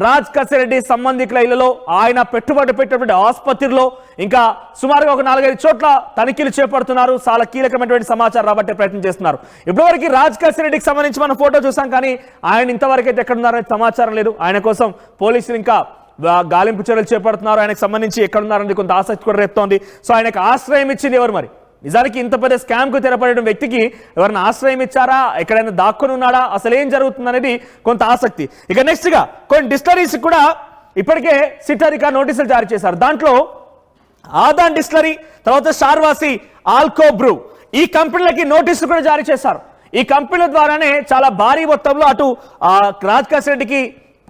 రాజ్ కసిరెడ్డి సంబంధికుల ఇళ్లలో, ఆయన పెట్టుబడి పెట్టినటువంటి ఆసుపత్రిలో, ఇంకా సుమారుగా ఒక 4-5 చోట్ల తనిఖీలు చేపడుతున్నారు. చాలా కీలకమైనటువంటి సమాచారం రాబట్టే ప్రయత్నం చేస్తున్నారు. ఇప్పటివరకు రాజ్ కసిరెడ్డికి సంబంధించి మనం ఫోటో చూసాం, కానీ ఆయన ఇంతవరకు అయితే ఎక్కడున్నారనే సమాచారం లేదు. ఆయన కోసం పోలీసులు ఇంకా గాలింపు చర్యలు చేపడుతున్నారు. ఆయనకు సంబంధించి ఎక్కడున్నారని కొంత ఆసక్తి కూడా రేపుతోంది. సో ఆయనకు ఆశ్రయం ఇచ్చింది ఎవరు? మరి నిజానికి ఇంత పెద్ద స్కామ్ కు తెరపడిన వ్యక్తికి ఎవరైనా ఆశ్రయం ఇచ్చారా, ఎక్కడైనా దాక్కుని ఉన్నాడా, అసలు ఏం జరుగుతుంది అనేది కొంత ఆసక్తి. ఇక నెక్స్ట్ గా కొన్ని డిస్టరీస్ కూడా ఇప్పటికే సిట్ అధికారులు నోటీసులు జారీ చేశారు. దాంట్లో ఆదాన్ డిస్టిలరీ, తర్వాత షార్వాసి, ఆల్కో బ్రూ, ఈ కంపెనీలకి నోటీసులు కూడా జారీ చేశారు. ఈ కంపెనీల ద్వారానే చాలా భారీ మొత్తంలో అటు రాజ్ కసిరెడ్డికి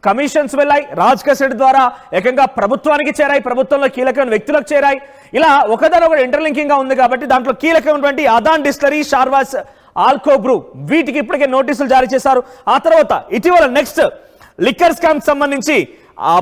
కమిషన్స్ వెళ్ళాయి, రాజ్ కసిరెడ్డి ద్వారా ఏకంగా ప్రభుత్వానికి చేరాయి, ప్రభుత్వంలో కీలకమైన వ్యక్తులకు చేరాయి. ఇలా ఒకదానొకటి ఇంటర్లింకింగ్ గా ఉంది కాబట్టి దాంట్లో కీలకమైనటువంటి ఆదాన్ డిస్టిలరీ, షార్వాస్, ఆల్కో బ్రూ వీటికి ఇప్పటికే నోటీసులు జారీ చేశారు. ఆ తర్వాత ఇటీవల నెక్స్ట్ లిక్కర్ స్కామ్ సంబంధించి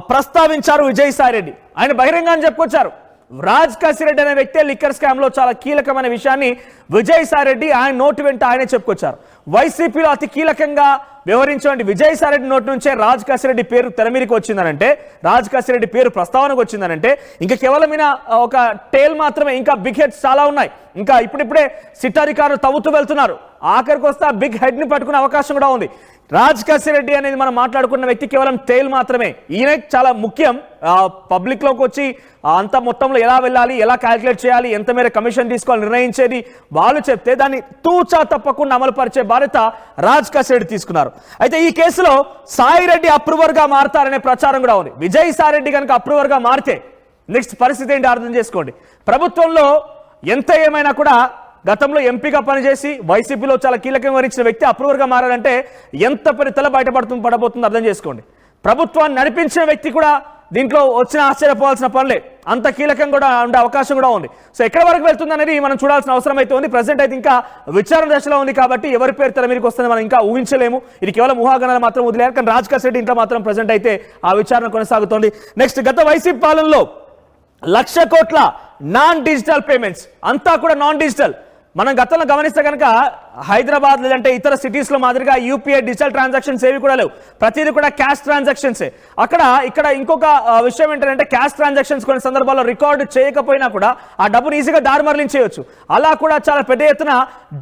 ప్రస్తావించారు విజయసాయి రెడ్డి. ఆయన బహిరంగాన్ని చెప్పుకొచ్చారు, రాజ్ కసిరెడ్డి అనే వ్యక్తే లిక్కర్ స్కామ్ లో చాలా కీలకమైన విషయాన్ని విజయసాయి రెడ్డి ఆయన నోటి వెంట ఆయనే చెప్పుకొచ్చారు. వైసీపీలో అతి కీలకంగా వ్యవహరించిన విజయసాయి రెడ్డి నోటి నుంచే రాజ్ కసిరెడ్డి పేరు తెరమీరికి వచ్చిందనంటే, రాజ్ కసిరెడ్డి పేరు ప్రస్తావనకు వచ్చిందనంటే ఇంకా కేవలం ఒక టేల్ మాత్రమే, ఇంకా బిగ్ హెడ్స్ చాలా ఉన్నాయి. ఇంకా ఇప్పుడిప్పుడే సిట్ అధికారులు తవ్వుతూ వెళ్తున్నారు. ఆఖరికి వస్తే ఆ బిగ్ హెడ్ ని పట్టుకునే అవకాశం కూడా ఉంది. రాజ్ కసిరెడ్డి అనేది మనం మాట్లాడుకున్న వ్యక్తి కేవలం టేల్ మాత్రమే. ఈయన చాలా ముఖ్యం. పబ్లిక్ లోకి వచ్చి అంత మొత్తంలో ఎలా వెళ్ళాలి, ఎలా క్యాల్కులేట్ చేయాలి, ఎంత మేర కమిషన్ తీసుకోవాలి నిర్ణయించేది వాళ్ళు చెప్తే దాన్ని తూచా తప్పకుండా అమలు పరిచే బాధ్యత రాజ్ కసిరెడ్డి తీసుకున్నారు. అయితే ఈ కేసులో సాయి రెడ్డి అప్రూవర్ గా మారతారనే ప్రచారం కూడా ఉంది. విజయసాయి రెడ్డి కనుక అప్రూవర్ గా మారితే నెక్స్ట్ పరిస్థితి ఏంటి అర్థం చేసుకోండి. ప్రభుత్వంలో ఎంత ఏమైనా కూడా గతంలో ఎంపీగా పనిచేసి వైసీపీలో చాలా కీలకంగా వరించిన వ్యక్తి అప్రూవర్గా మారాలంటే ఎంత పెద్ద తల పడబోతుందో అర్థం చేసుకోండి. ప్రభుత్వాన్ని నడిపించిన వ్యక్తి కూడా దీంట్లో వచ్చిన ఆశ్చర్యపోవాల్సిన పనులే, అంత కీలకంగా కూడా ఉండే అవకాశం కూడా ఉంది. సో ఎక్కడి వరకు వెళ్తుంది అనేది మనం చూడాల్సిన అవసరం అయితే ఉంది. ప్రెసెంట్ అయితే ఇంకా విచారణ దశలో ఉంది కాబట్టి ఎవరి పేరు తెర మీదకి వస్తుందని మనం ఇంకా ఊహించలేము. ఇది కేవలం ఊహాగానాలు మాత్రం వదిలేరు. కానీ రాజ్ కసిరెడ్డి ఇంట్లో మాత్రం ప్రెసెంట్ అయితే ఆ విచారణ కొనసాగుతోంది. నెక్స్ట్, గత వైసీపీ పాలనలో 1,00,000 కోట్ల నాన్ డిజిటల్ పేమెంట్స్ అంతా కూడా నాన్ డిజిటల్. మనం గతంలో గమనిస్తే కనుక హైదరాబాద్ లేదంటే ఇతర సిటీస్లో మాదిరిగా యూపీఐ డిజిటల్ ట్రాన్సాక్షన్స్ ఏవి కూడా లేవు. ప్రతిదీ కూడా క్యాష్ ట్రాన్సాక్షన్సే. ఇక్కడ ఇంకొక విషయం ఏంటంటే క్యాష్ ట్రాన్సాక్షన్స్ కొన్ని సందర్భాల్లో రికార్డు చేయకపోయినా కూడా ఆ డబ్బును ఈజీగా దారి మరలించేయచ్చు. అలా కూడా చాలా పెద్ద ఎత్తున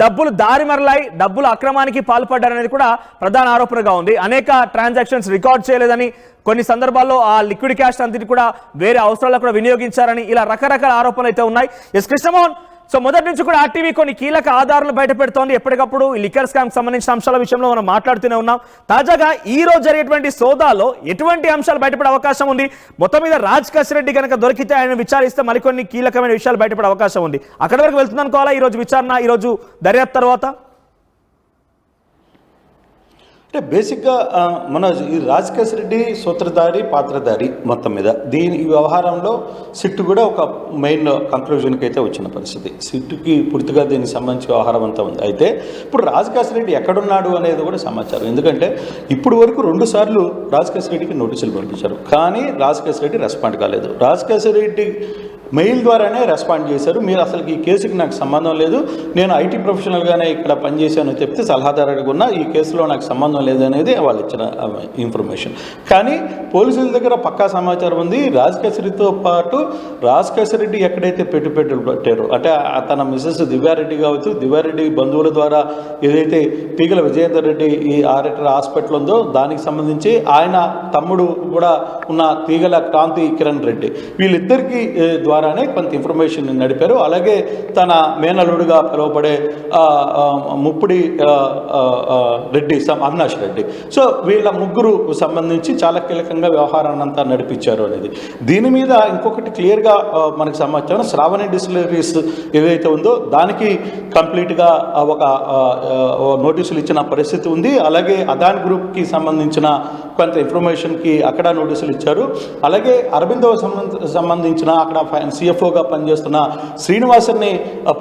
డబ్బులు దారి మరలాయి, డబ్బులు అక్రమానికి పాల్పడ్డారనేది కూడా ప్రధాన ఆరోపణగా ఉంది. అనేక ట్రాన్సాక్షన్స్ రికార్డ్ చేయలేదని, కొన్ని సందర్భాల్లో ఆ లిక్విడ్ క్యాష్ అంతటి కూడా వేరే అవసరాలకు కూడా వినియోగించారని ఇలా రకరకాల ఆరోపణలు అయితే ఉన్నాయి. ఎస్ కృష్ణమోహన్, సో మొదటి నుంచి కూడా ఆర్టీవీ కొన్ని కీలక ఆధారాలు బయట పెడుతోంది. ఎప్పటికప్పుడు ఈ లిక్కర్ స్కామ్ సంబంధించిన అంశాల విషయంలో మనం మాట్లాడుతూనే ఉన్నాం. తాజాగా ఈ రోజు జరిగేటువంటి సోదాలో ఎటువంటి అంశాలు బయటపడే అవకాశం ఉంది? మొత్తం మీద రాజ్ కసిరెడ్డి కనుక దొరికితే ఆయన విచారిస్తే మరికొన్ని కీలకమైన విషయాలు బయటపడే అవకాశం ఉంది. అక్కడి వరకు వెళ్తుందనుకోవాలా ఈ రోజు విచారణ, ఈ రోజు దర్యాప్తు తర్వాత? అంటే బేసిక్గా మన ఈ రాజ్ కసిరెడ్డి సూత్రధారి పాత్రధారి మొత్తం మీద ఈ వ్యవహారంలో సిట్టు కూడా ఒక మెయిన్ కంక్లూజన్కి అయితే వచ్చిన పరిస్థితి. సిట్టుకి పూర్తిగా దీనికి సంబంధించి వ్యవహారం అంతా ఉంది. అయితే ఇప్పుడు రాజ్ కసిరెడ్డి ఎక్కడున్నాడు అనేది కూడా సమాచారం. ఎందుకంటే ఇప్పుడు వరకు 2 సార్లు రాజ్ కసిరెడ్డికి నోటీసులు పంపించారు, కానీ రాజ్ కసిరెడ్డి రెస్పాండ్ కాలేదు. రాజ్ కసిరెడ్డి మెయిల్ ద్వారానే రెస్పాండ్ చేశారు. మీరు అసలు ఈ కేసుకి నాకు సంబంధం లేదు, నేను ఐటీ ప్రొఫెషనల్గానే ఇక్కడ పనిచేశాను చెప్తే సలహాదారుడిగా ఉన్న ఈ కేసులో నాకు సంబంధం లేదు అనేది వాళ్ళు ఇచ్చిన ఇన్ఫర్మేషన్. కానీ పోలీసుల దగ్గర పక్కా సమాచారం ఉంది. రాజ్ కసిరెడ్డితో పాటు రాజ్ కసిరెడ్డి ఎక్కడైతే పెట్టుబడులు పెట్టారో, అంటే తన మిసెస్ దివ్యారెడ్డి కావచ్చు, దివ్యారెడ్డి బంధువుల ద్వారా ఏదైతే పీగల విజయేందర్ రెడ్డి ఈ ఆర్ఎటర్ హాస్పిటల్ ఉందో దానికి సంబంధించి ఆయన తమ్ముడు కూడా ఉన్న తీగల క్రాంతి కిరణ్ రెడ్డి, వీళ్ళిద్దరికీ ద్వారానే కొంత ఇన్ఫర్మేషన్ నడిపారు. అలాగే తన మేనలుడుగా పిలువబడే ముప్పుడి రెడ్డి, అవినాష్ రెడ్డి, సో వీళ్ళ ముగ్గురు సంబంధించి చాలా కీలకంగా వ్యవహారాన్ని అంతా నడిపించారు అనేది. దీని మీద ఇంకొకటి క్లియర్గా మనకు సమాచారం, శ్రావణి డిస్టిలరీస్ ఏదైతే ఉందో దానికి కంప్లీట్గా ఒక నోటీసులు ఇచ్చిన పరిస్థితి ఉంది. అలాగే అదాన్ గ్రూప్కి సంబంధించిన కొంత ఇన్ఫర్మేషన్కి అక్కడ నోటీసులు ఇచ్చారు. అలాగే అరబిందో సంబంధించిన అక్కడ సిఎఫ్ఓగా పనిచేస్తున్న శ్రీనివాసన్ని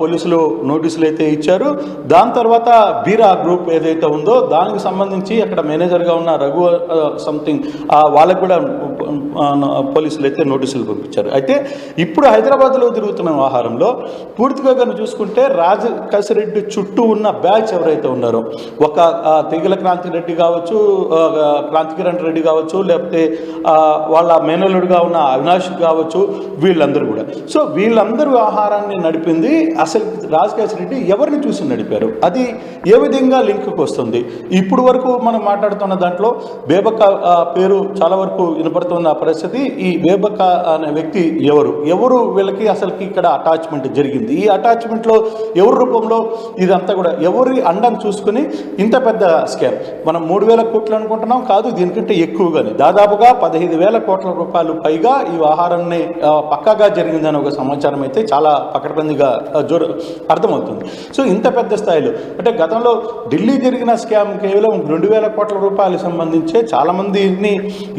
పోలీసులు నోటీసులు అయితే ఇచ్చారు. దాని తర్వాత బీరా గ్రూప్ ఏదైతే ఉందో దానికి సంబంధించి అక్కడ మేనేజర్గా ఉన్న రఘు సంథింగ్ వాళ్ళకు కూడా పోలీసులు అయితే నోటీసులు పంపించారు. అయితే ఇప్పుడు హైదరాబాద్లో తిరుగుతున్న వ్యవహారంలో పూర్తిగా కనుక చూసుకుంటే రాజ్ కసిరెడ్డి చుట్టూ ఉన్న బ్యాచ్ ఎవరైతే ఉన్నారో, ఒక తీగల క్రాంతి రెడ్డి కావచ్చు, క్రాంతి కిరణ్ రెడ్డి కావచ్చు, లేకపోతే వాళ్ళ మేనలుడుగా ఉన్న అవినాష్ కావచ్చు, వీళ్ళందరూ కూడా. సో వీళ్ళందరూ వ్యవహారాన్ని నడిపింది అసలు రాజ్ కసిరెడ్డి ఎవరిని చూసి నడిపారు, అది ఏ విధంగా లింక్కి వస్తుంది? ఇప్పుడు వరకు మనం మాట్లాడుతున్న దాంట్లో బేబక్క పేరు చాలా వరకు వినపడుతున్న పరిస్థితి. ఈ బేబక్క అనే వ్యక్తి ఎవరు వీళ్ళకి అసలుకి ఇక్కడ అటాచ్మెంట్ జరిగింది, ఈ అటాచ్మెంట్లో ఎవరి రూపంలో ఇదంతా కూడా ఎవరి అండని చూసుకుని ఇంత పెద్ద స్కామ్ మనం 3,000 కోట్లు అనుకుంటున్నాం, కాదు దీనికంటే ఎక్కువగానే దాదాపుగా 15,000 కోట్ల రూపాయలు పైగా ఈ వ్యవహారాన్ని పక్కాగా జరిగిందని ఒక సమాచారం అయితే చాలా పకడ్బందీగా అర్థమవుతుంది. సో ఇంత పెద్ద స్థాయిలో అంటే గతంలో ఢిల్లీ జరిగిన స్కామ్ కేవలం 2,000 కోట్ల రూపాయలకు సంబంధించే చాలామందిని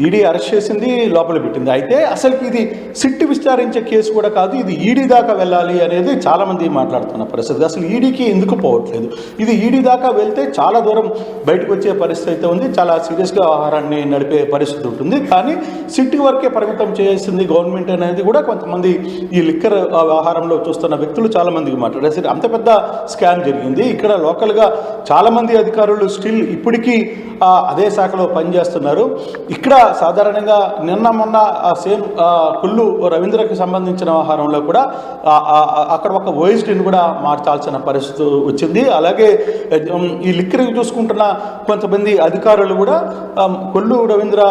ఈడీ అరెస్ట్ చేసింది. లోపల పెట్టింది. అయితే అసలు ఇది సిట్ విచారించే కేసు కూడా కాదు, ఇది ఈడీ దాకా వెళ్ళాలి అనేది చాలామంది మాట్లాడుతున్న పరిస్థితి. అసలు ఈడీకి ఎందుకు పోవట్లేదు, ఇది ఈడీ దాకా వెళ్తే చాలా దూరం బయటకు వచ్చే పరిస్థితి అయితే ఉంది, చాలా సీరియస్గా వ్యవహారాన్ని నడిపే పరిస్థితి ఉంటుంది. కానీ సిట్ వరకే పరిమితం చేసింది గవర్నమెంట్ అనేది కూడా కొంతమంది ఈ లిక్కర్ వ్యవహారంలో చూస్తున్న వ్యక్తులు చాలామందికి మాట్లాడారు. సరే, అంత పెద్ద స్కామ్ జరిగింది ఇక్కడ, లోకల్గా చాలామంది అధికారులు స్టిల్ ఇప్పటికీ అదే శాఖలో పనిచేస్తున్నారు. ఇక్కడ సాధారణంగా నిన్న మొన్న సేమ్ కుల్లు రవీంద్రకి సంబంధించిన వ్యవహారంలో కూడా అక్కడ ఒక ఓఎస్డీని కూడా మార్చాల్సిన పరిస్థితి వచ్చింది. అలాగే ఈ లిక్కర్ చూసుకుంటున్న కొంతమంది అధికారులు కూడా కొల్లు రవీంద్ర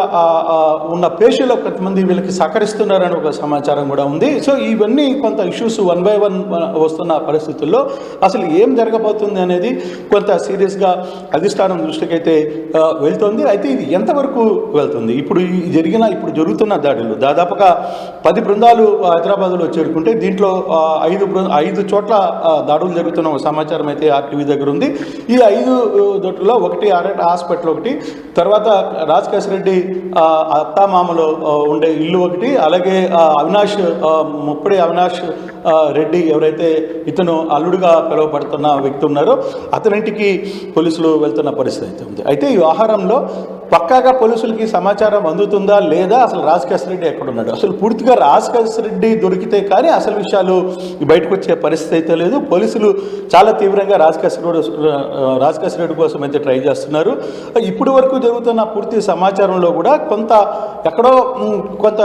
ఉన్న పేషీలో కొంతమంది వీళ్ళకి సహకరిస్తున్నారని ఒక సమాచారం కూడా ఉంది. సో ఇవన్నీ కొంత ఇష్యూస్ 1 by 1 వస్తున్న పరిస్థితుల్లో అసలు ఏం జరగబోతుంది అనేది కొంత సీరియస్గా అధిష్టానం దృష్టికైతే వెళ్తుంది. అయితే ఇది ఎంతవరకు వెళ్తుంది, ఇప్పుడు జరుగుతున్న దాడులు దాదాపుగా 10 బృందాలు హైదరాబాద్లో చేరుకుంటే దీంట్లో 5 చోట్ల దాడులు జరుగుతున్న సమాచారం అయితే ఆర్టీవీ దగ్గర ఉంది. ఈ 5 చోట్లలో ఒకటి ఆర్ఎట్ హాస్పిటల్ ఒకటి, తర్వాత రాజకేశ్ రెడ్డి అత్తామామలో ఉండే ఇల్లు ఒకటి, అలాగే ముప్పడి అవినాష్ రెడ్డి ఎవరైతే ఇతను అల్లుడుగా పిలువబడుతున్న వ్యక్తి ఉన్నారో అతనింటికి పోలీసులు వెళ్తున్న పరిస్థితి అయితే ఉంది. అయితే ఈ వ్యవహారంలో పక్కాగా పోలీసులకి సమాచారం అందుతుందా లేదా, అసలు రాజకేశ్ రెడ్డి ఎక్కడున్నాడు, అసలు పూర్తిగా రాజకేశ్ రెడ్డి దొరికితే కానీ అసలు విషయాలు బయటకు వచ్చే పరిస్థితి అయితే లేదు. పోలీసులు చాలా తీవ్రంగా రాజకేశ్ రెడ్డి కోసం అయితే ట్రై చేస్తున్నారు. ఇప్పటి వరకు జరుగుతున్న పూర్తి సమాచారంలో కూడా ఎక్కడో కొంత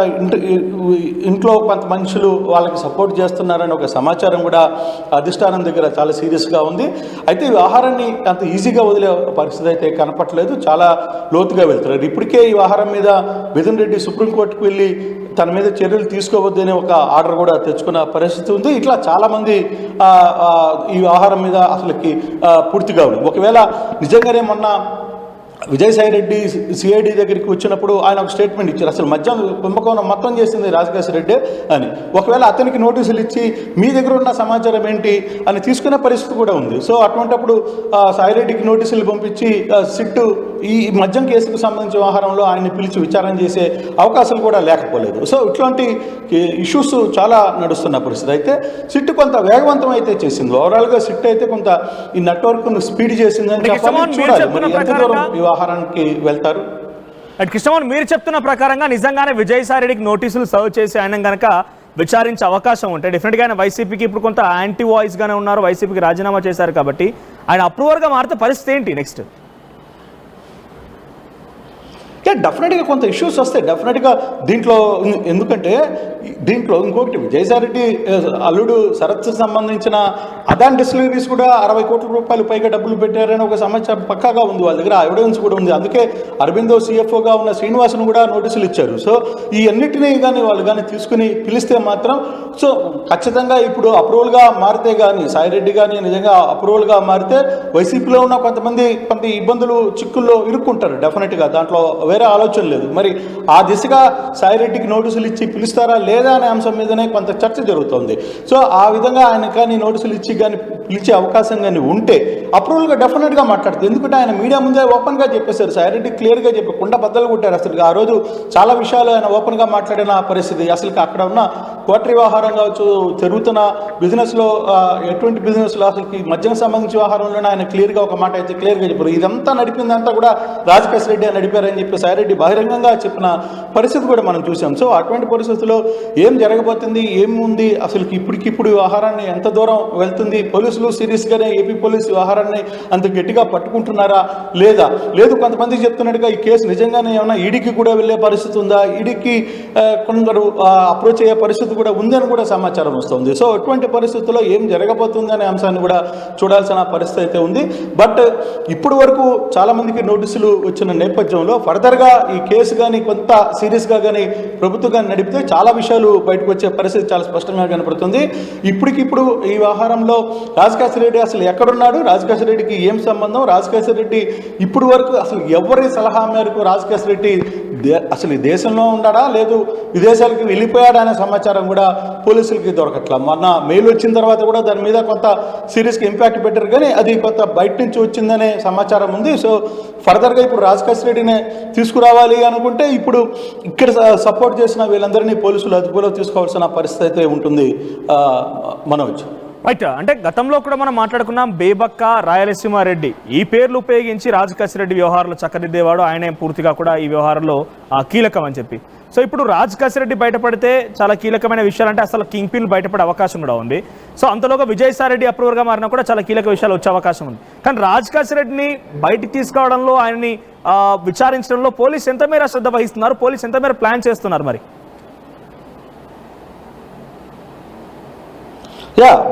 ఇంట్లో కొంత మనుషులు వాళ్ళకి సపోర్ట్ చేస్తున్నారని ఒక సమాచారం కూడా అధిష్టానం దగ్గర చాలా సీరియస్గా ఉంది. అయితే ఈ వ్యవహారాన్ని అంత ఈజీగా వదిలే పరిస్థితి అయితే కనపట్లేదు, చాలా లోతుగా వెళ్తున్నారు. ఇప్పటికే ఈ వ్యవహారం మీద మిథున్ రెడ్డి సుప్రీంకోర్టుకు వెళ్ళి తన మీద చర్యలు తీసుకోవద్దనే ఒక ఆర్డర్ కూడా తెచ్చుకున్న పరిస్థితి ఉంది. ఇట్లా చాలామంది ఈ వ్యవహారం మీద అసలుకి పూర్తిగా ఉంది. ఒకవేళ నిజంగానే మొన్న విజయసాయి రెడ్డి సిఐడి దగ్గరికి వచ్చినప్పుడు ఆయన ఒక స్టేట్మెంట్ ఇచ్చారు, అసలు మద్యం కుంభకోణం మొత్తం చేసింది రాజకేశ్ రెడ్డి అని. ఒకవేళ అతనికి నోటీసులు ఇచ్చి మీ దగ్గర ఉన్న సమాచారం ఏంటి అని తీసుకునే పరిస్థితి కూడా ఉంది. సో అటువంటిప్పుడు సాయిరెడ్డికి నోటీసులు పంపించి సిట్ ఈ మద్యం కేసుకు సంబంధించిన వ్యవహారంలో ఆయన్ని పిలిచి విచారణ చేసే అవకాశాలు కూడా లేకపోలేదు. సో ఇట్లాంటి ఇష్యూస్ చాలా నడుస్తున్న పరిస్థితి. అయితే సిట్ కొంత వేగవంతం అయితే చేసింది, ఓవరాల్గా సిట్ అయితే కొంత ఈ నెట్వర్క్ను స్పీడ్ చేసిందని చెప్పాలి. చూడాలి ఎంత దూరం వ్యవహారానికి వెళ్తారు. కృష్ణమోహన్, మీరు చెప్తున్న ప్రకారంగా నిజంగానే విజయసాయిరెడ్డికి నోటీసులు సర్వ్ చేసి ఆయన కనుక విచారించే అవకాశం ఉంటే డెఫినెట్గా ఆయన వైసీపీకి ఇప్పుడు కొంత యాంటీ వాయిస్గానే ఉన్నారు, వైసీపీకి రాజీనామా చేశారు కాబట్టి ఆయన అప్రూవర్గా మారితే పరిస్థితి ఏంటి నెక్స్ట్? డెఫినెట్గా కొంత ఇష్యూస్ వస్తాయి డెఫినెట్గా దీంట్లో. ఎందుకంటే దీంట్లో ఇంకొకటి విజయసాయిరెడ్డి అల్లుడు శరత్ సంబంధించిన అదాన్ డిస్టిలరీస్ కూడా 60 కోట్ల రూపాయలు పైగా డబ్బులు పెట్టారని ఒక సమాచారం పక్కాగా ఉంది, వాళ్ళ దగ్గర ఎవిడెన్స్ కూడా ఉంది. అందుకే అరబిందో సిఎఫ్ఓగా ఉన్న శ్రీనివాసును కూడా నోటీసులు ఇచ్చారు. సో ఈ అన్నిటినీ కానీ వాళ్ళు కానీ తీసుకుని పిలిస్తే మాత్రం సో ఖచ్చితంగా ఇప్పుడు అప్రూవల్గా మారితే కానీ సాయిరెడ్డి కానీ నిజంగా అప్రూవల్గా మారితే వైసీపీలో ఉన్న కొంత ఇబ్బందులు చిక్కుల్లో ఇరుక్కుంటారు డెఫినెట్గా, దాంట్లో వేరే ఆలోచన లేదు. మరి ఆ దిశగా సాయిరెడ్డికి నోటీసులు ఇచ్చి పిలుస్తారా లేదా అనే అంశం మీదనే కొంత చర్చ జరుగుతుంది. సో ఆ విధంగా ఆయన కానీ నోటీసులు ఇచ్చి కానీ పిలిచే అవకాశం కానీ ఉంటే అప్రూవల్గా డెఫినెట్గా మాట్లాడుతుంది. ఎందుకంటే ఆయన మీడియా ముందే ఓపెన్గా చెప్పేశారు, సాయిరెడ్డి క్లియర్గా చెప్పి కుండ బద్దలు కొట్టారు. అసలు ఆ రోజు చాలా విషయాలు ఆయన ఓపెన్గా మాట్లాడిన పరిస్థితి. అసలు అక్కడ ఉన్న కోటరీ వ్యవహారం కావచ్చు, జరుగుతున్న బిజినెస్లో ఎటువంటి బిజినెస్లో అసలుకి మద్యం సంబంధించిన వ్యవహారంలోనే ఆయన క్లియర్గా ఒక మాట అయితే క్లియర్గా చెప్పారు. ఇదంతా నడిపిందంతా కూడా రాజకేశ్ రెడ్డి నడిపారని చెప్పి సాయిరెడ్డి బహిరంగంగా చెప్పిన పరిస్థితి కూడా మనం చూసాం. సో అటువంటి పరిస్థితుల్లో ఏం జరగబోతుంది, ఏముంది, అసలు ఇప్పటికిప్పుడు వ్యవహారాన్ని ఎంత దూరం వెళ్తుంది, పోలీసులు సీరియస్గానే ఏపీ పోలీసు వ్యవహారాన్ని అంత గట్టిగా పట్టుకుంటున్నారా లేదు కొంతమంది చెప్తున్నట్టుగా ఈ కేసు నిజంగానే ఏమైనా ఈడీకి కూడా వెళ్ళే పరిస్థితి ఉందా, ఈడీకి కొందరు అప్రోచ్ అయ్యే పరిస్థితి కూడా ఉందని కూడా సమాచారం వస్తుంది. సో అటువంటి పరిస్థితుల్లో ఏం జరగబోతుంది అనే అంశాన్ని కూడా చూడాల్సిన పరిస్థితి అయితే ఉంది. బట్ ఇప్పటి వరకు చాలామందికి నోటీసులు వచ్చిన నేపథ్యంలో ఫర్దర్గా ఈ కేసు కానీ కొంత సీరియస్గా కానీ ప్రభుత్వం కానీ నడిపితే చాలా విషయాలు బయటకు వచ్చే పరిస్థితి చాలా స్పష్టంగా కనపడుతుంది. ఇప్పటికిప్పుడు ఈ వ్యవహారంలో రాజకేశ్వర రెడ్డి అసలు ఎక్కడున్నాడు, రాజకేశ్వర రెడ్డికి ఏం సంబంధం, రాజకేశ్వర రెడ్డి ఇప్పుడు వరకు అసలు ఎవరి సలహా మేరకు రాజకేశ్వర రెడ్డి అసలు ఈ దేశంలో ఉన్నాడా లేదు విదేశాలకు వెళ్ళిపోయాడా అనే సమాచారం కూడా పోలీసులకి దొరకట్లా. మొన్న మెయిల్ వచ్చిన తర్వాత కూడా దాని మీద కొంత సీరియస్గా ఇంపాక్ట్ పెట్టారు, కానీ అది కొంత బయట నుంచి వచ్చిందనే సమాచారం ఉంది. సో ఫర్దర్గా ఇప్పుడు రాజకేశ్వర రెడ్డిని తీసుకురావాలి అనుకుంటే ఇప్పుడు ఇక్కడ సపోర్ట్ చేసిన వీళ్ళందరినీ పోలీసులు అదుపులో తీసుకోవాల్సిన పరిస్థితి అయితే ఉంటుంది మనోజ్. రైట్, అంటే గతంలో కూడా మనం మాట్లాడుకున్నాం బేబక్క, రాయలసీమ రెడ్డి ఈ పేర్లు ఉపయోగించి రాజకేశ్వర రెడ్డి వ్యవహారాలు చక్కదిద్దేవాడు, ఆయనే పూర్తిగా కూడా ఈ వ్యవహారంలో కీలకం అని చెప్పి. సో ఇప్పుడు రాజకేశ్వర రెడ్డి బయటపడితే చాలా కీలకమైన విషయాలు, అంటే అసలు కింగ్ పిన్ బయటపడే అవకాశం కూడా ఉంది. సో అంతలోగా విజయసాయి రెడ్డి అప్రూవర్గా మారినా కూడా చాలా కీలక విషయాలు వచ్చే అవకాశం ఉంది. కానీ రాజకేశ్వర రెడ్డిని బయటికి తీసుకురావడంలో, ఆయన్ని విచారించడంలో పోలీసు ఎంత మేర శ్రద్ధ వహిస్తున్నారు, పోలీసు ఎంత మేర ప్లాన్ చేస్తున్నారు మరి?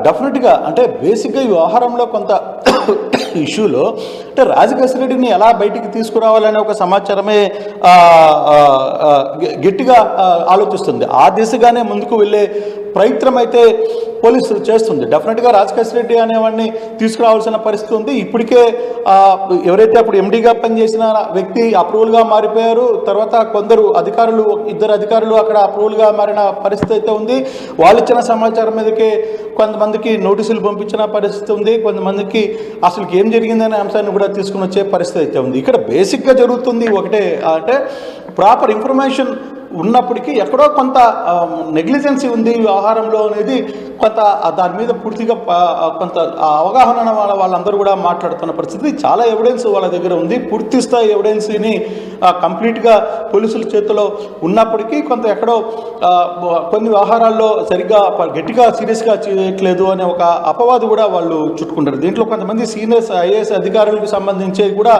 డెఫినెట్గా అంటే బేసిక్గా ఈ వ్యవహారంలో కొంత ఇష్యూలో అంటే రాజకేశ్వర రెడ్డిని ఎలా బయటికి తీసుకురావాలనే ఒక సమాచారమే గట్టిగా ఆలోచిస్తుంది. ఆ దిశగానే ముందుకు వెళ్ళే ప్రయత్నం అయితే పోలీసులు చేస్తుంది. డెఫినెట్గా రాజకేశ్వర రెడ్డి అనేవాడిని తీసుకురావాల్సిన పరిస్థితి ఉంది. ఇప్పటికే ఎవరైతే అప్పుడు ఎండీగా పనిచేసిన వ్యక్తి అప్రూవల్గా మారిపోయారు. తర్వాత కొందరు అధికారులు, ఇద్దరు అధికారులు అక్కడ అప్రూవల్గా మారిన పరిస్థితి అయితే ఉంది. వాళ్ళు ఇచ్చిన సమాచారం మీదకే కొంతమందికి నోటీసులు పంపించిన పరిస్థితి ఉంది. కొంతమందికి అసలు ఏం జరిగిందనే అంశాన్ని కూడా తీసుకుని వచ్చే పరిస్థితి అయితే ఉంది. ఇక్కడ బేసిక్గా జరుగుతుంది ఒకటే, అంటే ప్రాపర్ ఇన్ఫర్మేషన్ ఉన్నప్పటికీ ఎక్కడో కొంత నెగ్లిజెన్సీ ఉంది ఈ వ్యవహారంలో అనేది కొంత దాని మీద పూర్తిగా కొంత అవగాహన వాళ్ళందరూ కూడా మాట్లాడుతున్న పరిస్థితి. చాలా ఎవిడెన్స్ వాళ్ళ దగ్గర ఉంది. పూర్తి స్థాయి ఎవిడెన్స్ని కంప్లీట్గా పోలీసుల చేతిలో ఉన్నప్పటికీ కొంత ఎక్కడో కొన్ని వ్యవహారాల్లో సరిగ్గా గట్టిగా సీరియస్గా చేయట్లేదు అనే ఒక అపవాదు కూడా వాళ్ళు చుట్టుకుంటారు. దీంట్లో కొంతమంది సీనియర్స్ ఐఏఎస్ అధికారులకు సంబంధించి కూడా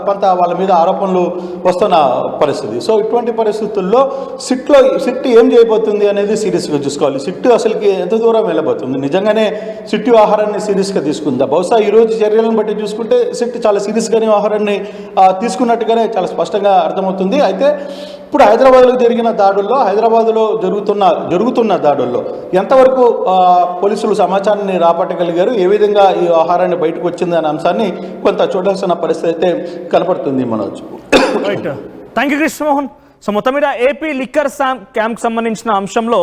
కొంత వాళ్ళ మీద ఆరోపణలు వస్తున్న పరిస్థితి. సో ఇటువంటి పరిస్థితుల్లో సిట్ ఏం చేయబోతుంది అనేది సీరియస్గా చూసుకోవాలి. సిట్ అసలుకి ఎంత దూరం వెళ్ళబోతుంది, నిజంగానే సిట్ వ్యవహారాన్ని సీరియస్గా తీసుకుందా? బహుశా ఈరోజు చర్యలను బట్టి చూసుకుంటే సిట్ చాలా సీరియస్గానే వ్యవహారాన్ని తీసుకున్నట్టుగానే చాలా స్పష్టంగా అర్థమవుతుంది. అయితే ఇప్పుడు హైదరాబాద్లో జరిగిన దాడుల్లో, హైదరాబాద్లో జరుగుతున్న దాడుల్లో ఎంతవరకు పోలీసులు సమాచారాన్ని రాబట్టగలిగారు, ఏ విధంగా ఈ వ్యవహారాన్ని బయటకు వచ్చింది అనే అంశాన్ని కొంత చూడాల్సిన పరిస్థితి అయితే కనపడుతుంది Manoj. Right, thank you Krishnamohan. So మొత్తం మీద ఏపీ లిక్కర్ క్యాంప్ సంబంధించిన అంశంలో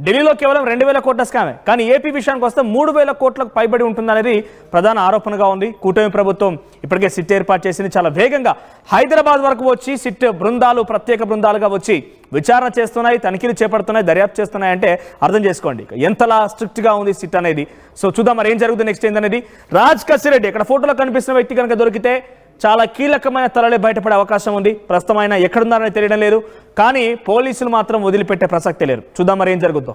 ఢిల్లీలో కేవలం 2,000 కోట్ల స్కామే, కానీ ఏపీ విషయానికి వస్తే 3,000 కోట్లకు పైబడి ఉంటుందనేది ప్రధాన ఆరోపణగా ఉంది. కూటమి ప్రభుత్వం ఇప్పటికే సిట్ ఏర్పాటు చేసింది. చాలా వేగంగా హైదరాబాద్ వరకు వచ్చి సిట్ బృందాలు, ప్రత్యేక బృందాలుగా వచ్చి విచారణ చేస్తున్నాయి, తనిఖీలు చేపడుతున్నాయి, దర్యాప్తు చేస్తున్నాయి. అంటే అర్థం చేసుకోండి ఎంతలా స్ట్రిక్ట్గా ఉంది సిట్ అనేది. సో చూద్దాం మరి ఏం జరుగుతుంది నెక్స్ట్ ఏందనేది. రాజకేశ్వర రెడ్డి ఇక్కడ ఫోటోలో కనిపిస్తున్న వ్యక్తి కనుక దొరికితే చాలా కీలకమైన తరలే బయటపడే అవకాశం ఉంది. ప్రస్తుతం ఆయన ఎక్కడున్నారని తెలియడం లేదు, కానీ పోలీసులు మాత్రం వదిలిపెట్టే ప్రసక్తే లేరు. చూద్దాం మరి ఏం జరుగుతుందో.